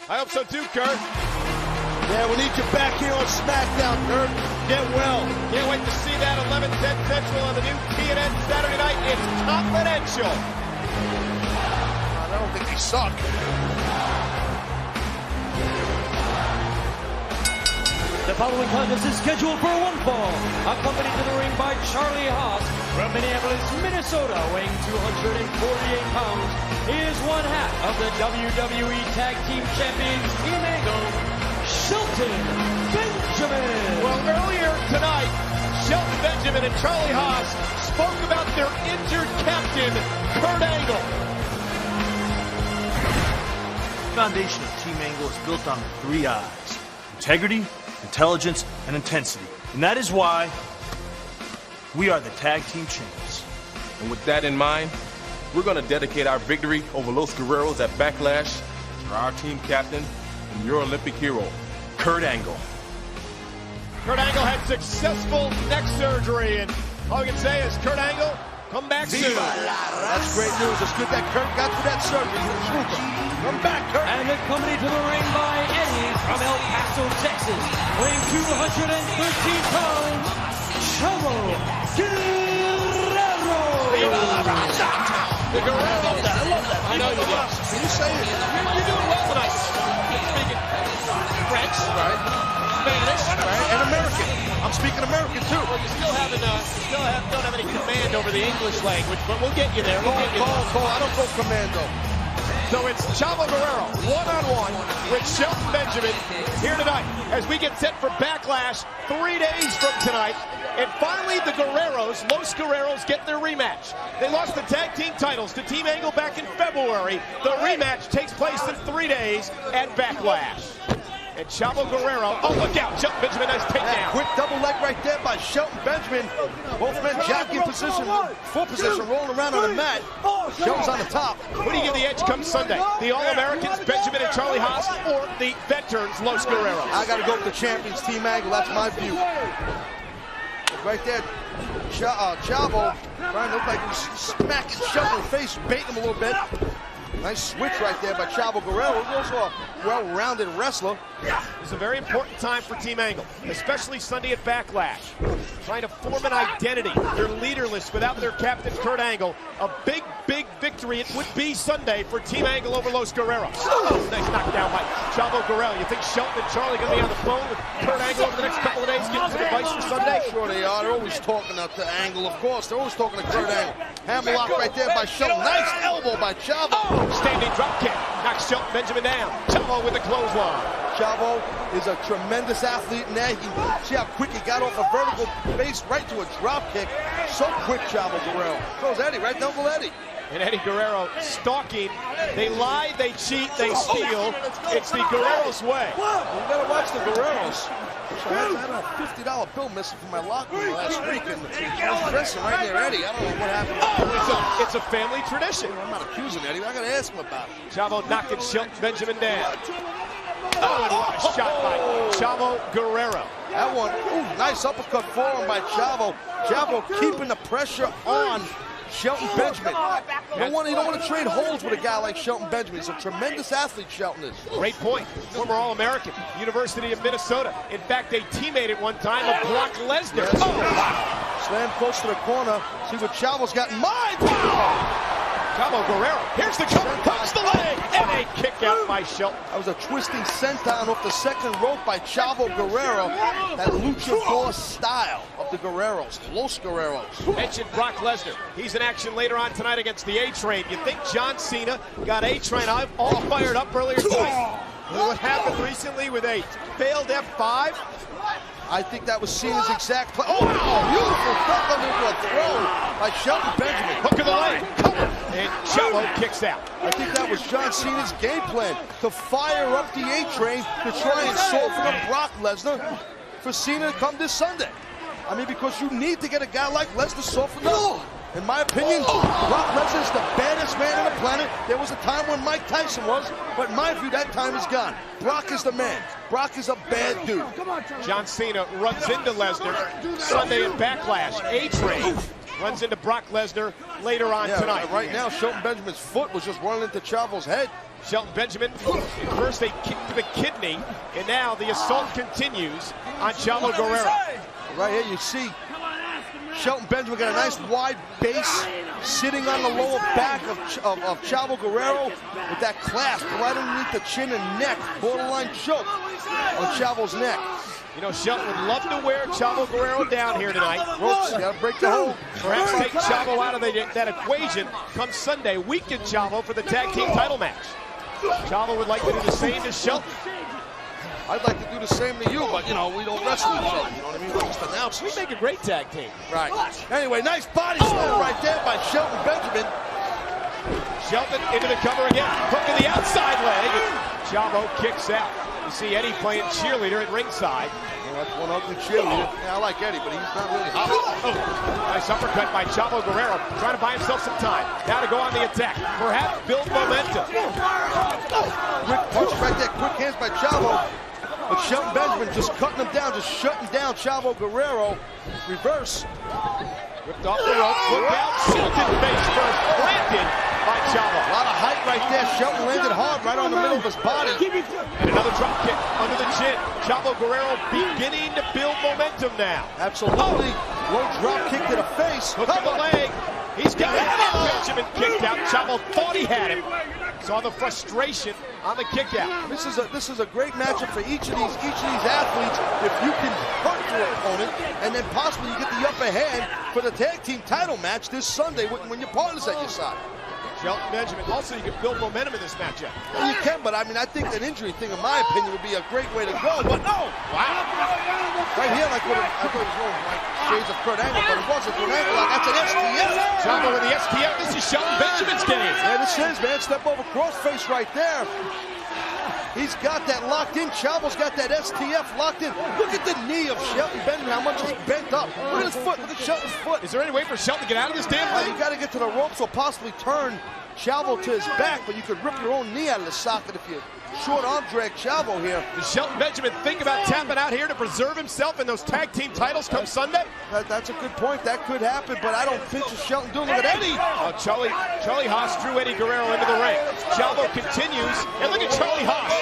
I hope so too, Kurt. Yeah, we need you back here on SmackDown, Kurt. Get well. Can't wait to see that 11/10 Central on the new TNN Saturday night. It's confidential. I don't think they suck. The following contest is scheduled for one fall. Accompanied to the ring by Charlie Haas from Minneapolis, Minnesota, weighing 248 pounds. He is one half of the WWE Tag Team Champions, Team Angle, Shelton Benjamin. Well, earlier tonight, Shelton Benjamin and Charlie Haas spoke about their injured captain, Kurt Angle. The foundation of Team Angle is built on the 3 I's: integrity, intelligence, and intensity. And that is why we are the Tag Team Champions. And with that in mind, we're going to dedicate our victory over Los Guerreros at Backlash to our team captain and your Olympic hero, Kurt Angle. Kurt Angle had successful neck surgery, and all we can say is Kurt Angle, come back soon. That's great news. It's good that Kurt got through that surgery. Come back, Kurt. And accompanied to the ring by Eddie from El Paso, Texas, weighing 213 pounds, Chavo Guerrero. The Guerrero. I know you do. Can you say it? You're doing well tonight. You're speaking French, Right. Spanish, Right. And American. I'm speaking American, too. Well, you still don't have any command over the English language, but we'll get you there. We'll get you there. Call. I don't go commando. So it's Chavo Guerrero, one-on-one with Shelton Benjamin here tonight as we get set for Backlash 3 days from tonight. And finally, the Guerreros, Los Guerreros, get their rematch. They lost the tag team titles to Team Angle back in February. The rematch takes place in 3 days at Backlash. And Chavo Guerrero, oh, look out, Shelton Benjamin, nice That takedown. quick double leg right there by Shelton Benjamin. Both men jacking position, full position, rolling around on the mat. Shelton's on the top. Who do you give the edge come Sunday? The All-Americans, Benjamin and Charlie Haas, or the veterans, Los Guerreros? I got to go with the champions, Team Angle. That's my view. Right there, Chavo trying to look like he's smacking Shelton in the face, baiting him a little bit. Nice switch right there by Chavo Guerrero. He's also a well-rounded wrestler. It's a very important time for Team Angle, especially Sunday at Backlash. Trying to form an identity. They're leaderless without their captain, Kurt Angle. A big, big victory it would be Sunday for Team Angle over Los Guerreros. Oh, nice knockdown by Chavo Guerrero. You think Shelton and Charlie going to be on the phone with Kurt Angle over the next couple of days, getting some advice for Sunday? Sure they are. They're always talking to Angle, of course. They're always talking to Kurt Angle. Hammerlock right there by Shelton. Nice elbow by Chavo. Oh, standing drop kick. Knocks Shelton Benjamin down. Chavo with the clothesline. Chavo is a tremendous athlete in there. You can see how quick he got off a vertical base right to a drop kick. So quick, Chavo Guerrero. Goes Eddie, right to Uncle Eddie. And Eddie Guerrero stalking. They lie, they cheat, they steal. It's the Guerrero's way. You gotta watch the Guerreros. I had a $50 bill missing from my locker room last week, and I was dressing right near Eddie. I don't know what happened. Oh, it's a family tradition. I'm not accusing Eddie. I gotta ask him about it. Chavo knocking Shelton Benjamin down. Oh, and what a shot by Chavo Guerrero. That one, ooh, nice uppercut forearm by Chavo. Chavo keeping the pressure on Shelton Benjamin. You don't want to trade holds with a guy like Shelton Benjamin. He's a tremendous athlete, Shelton is. Great point. Former All-American, University of Minnesota. In fact, they teammated one time with Brock Lesnar. Yes. Oh, wow. Slam close to the corner. See what Chavo's got in mind. Wow. Chavo Guerrero. Here's the cover. Punch the leg. And a kick out by Shelton. That was a twisting senton off the second rope by Chavo Guerrero. That luchador style of the Guerreros, Los Guerreros. Mentioned Brock Lesnar. He's in action later on tonight against the A-Train. You think John Cena got A-Train all fired up earlier tonight? What happened recently with a failed F5? I think that was Cena's exact play. Oh, wow, beautiful front leg into a throw by Shelton Benjamin. Hook of the leg, cover, and Chavo kicks out. I think that was John Cena's game plan, to fire up the A-Train to try and soften up Brock Lesnar for Cena to come this Sunday. I mean, because you need to get a guy like Lesnar softened up. In my opinion, Brock Lesnar is the baddest man on the planet. There was a time when Mike Tyson was, but in my view, that time is gone. Brock is the man. Brock is a bad dude. John Cena runs into Lesnar Sunday at Backlash. A-Train runs into Brock Lesnar later on tonight. Right now, Shelton Benjamin's foot was just running into Chavo's head. Shelton Benjamin, first a kick to the kidney, and now the assault continues on Chavo Guerrero. Right here you see Shelton Benjamin got a nice wide base sitting on the lower back of Chavo Guerrero with that clasp right underneath the chin and neck, borderline choke on Chavo's neck. You know, Shelton would love to wear Chavo Guerrero down here tonight. Ropes, gotta break the hold. Perhaps take Chavo out of that equation come Sunday, weaken Chavo for the tag team title match. Chavo would like to do the same to Shelton. I'd like to do the same to you, but, you know, we don't wrestle each other, you know what I mean? We're just announcers. We make a great tag team. Right. Anyway, nice body slam right there by Shelton Benjamin. Shelton into the cover again. Hook to the outside leg. Chavo kicks out. You see Eddie playing cheerleader at ringside. Well, that's one ugly cheerleader. Yeah, I like Eddie, but he's not really hot. Oh, nice uppercut by Chavo Guerrero, trying to buy himself some time. Now to go on the attack, perhaps build momentum. Quick punch right there, quick hands by Chavo. But Shelton Benjamin just cutting him down, just shutting down Chavo Guerrero. Reverse. Whipped off the rope, look out, Shelton face first, planted by Chavo. A lot of height right there. Shelton landed hard right on the middle of his body. And another drop kick under the chin. Chavo Guerrero beginning to build momentum now. Absolutely. Low drop kick to the face. Hook to the leg. He's got it. Benjamin kicked out. Chavo thought he had him. Saw the frustration on the kick out. This is a great matchup for each of these athletes. If you can hurt your opponent, and then possibly you get the upper hand for the tag team title match this Sunday when your partner's at your side. Shelton Benjamin. Also, you can build momentum in this matchup. Well, you can, but I mean, I think an injury thing, in my opinion, would be a great way to go. But no! Wow. Right here, like I thought it was going like shades of Kurt Angle, but it wasn't Kurt Angle. Like, that's an STF. Chavo with the STF. This is Shelton Benjamin's game. Yeah, this is, man. Step over crossface right there. He's got that locked in. Chavo's got that STF locked in. Look at the knee of Shelton Benjamin, how much he's bent up. Look at his foot. Look at Shelton's foot. Is there any way for Shelton to get out of this damn thing? You got to get to the ropes or possibly turn Chavo to his back, but you could rip your own knee out of the socket if you short arm drag Chavo here. Does Shelton Benjamin think about tapping out here to preserve himself in those tag team titles come Sunday? That's a good point. That could happen, but I don't picture Shelton doing it. Look at Eddie. Charlie Haas drew Eddie Guerrero into the ring. Chavo continues, and look at Charlie Haas.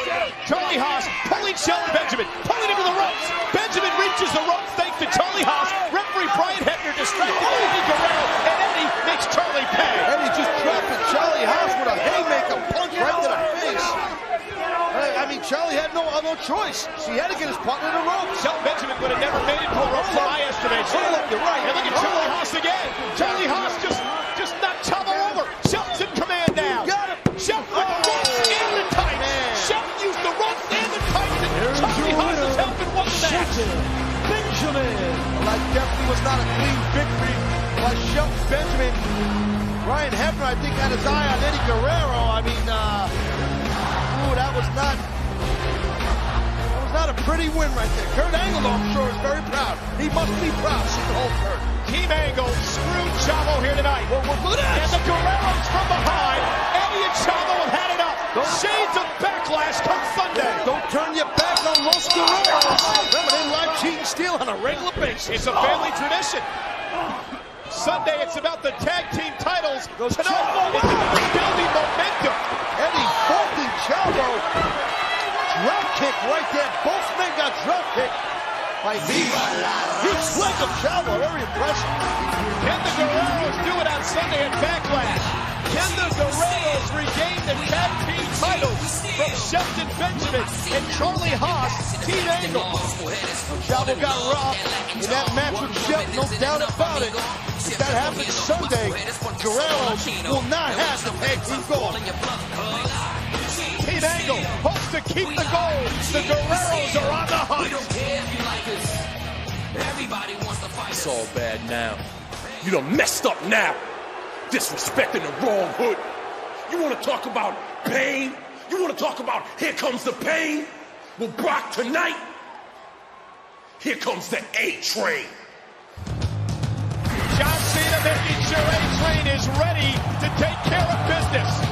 Charlie Haas pulling Shelton Benjamin, pulling him to the ropes. Benjamin reaches the ropes thanks to Charlie Haas. Referee Brian Hebner distracted Eddie Guerrero, and Eddie makes Charlie pay. Eddie just dropped Charlie Haas with a haymaker punch right to the face. I mean, Charlie had no choice. He had to get his partner to the ropes. Shelton Benjamin would have never made it to a rope, to my estimation. Hold up, you're right. And look at Charlie Haas again. Charlie Haas just knocked Chavo over. Shelton's in command now. Got it. Shelton with the ropes and the tights. Shelton used the ropes and the tights. And Charlie Haas is helping won the match. Benjamin. Well, that definitely was not a clean victory by Shelton Benjamin. Brian Hebner, I think, had his eye on Eddie Guerrero. I mean, that was not a pretty win right there. Kurt Angle, I'm sure, is very proud. He must be proud seeing the whole Kurt. Team Angle screwed Chavo here tonight. Well, look at And that. the Guerreros from behind. Eddie and Chavo have had it up. Shades of backlash come Sunday. Don't turn your back on Los Guerreros. Remember, they live cheat and steal on a regular basis. It's a family tradition. Sunday, it's about the tag team titles. Tonight, it's about building momentum. Eddie faulting Chavo. Drop kick right there. Both men got drop kick by huge leg of Chavo. Very impressive. Can the Guerreros do it on Sunday at Backlash? Can the Guerreros regain the tag team titles from Shelton Benjamin and Charlie Haas, Team Angle? Chavo got robbed in that match with Shelton, no doubt about it. If that happens Sunday, Guerreros will not have the tag team gold. Team Angle hopes to keep the gold. The Guerreros are on the hunt. It's all bad now. You done messed up now. Disrespecting the wrong hood. You want to talk about pain? You want to talk about here comes the pain? Well, Brock, tonight, here comes the A-Train. John Cena making sure A-Train is ready to take care of business.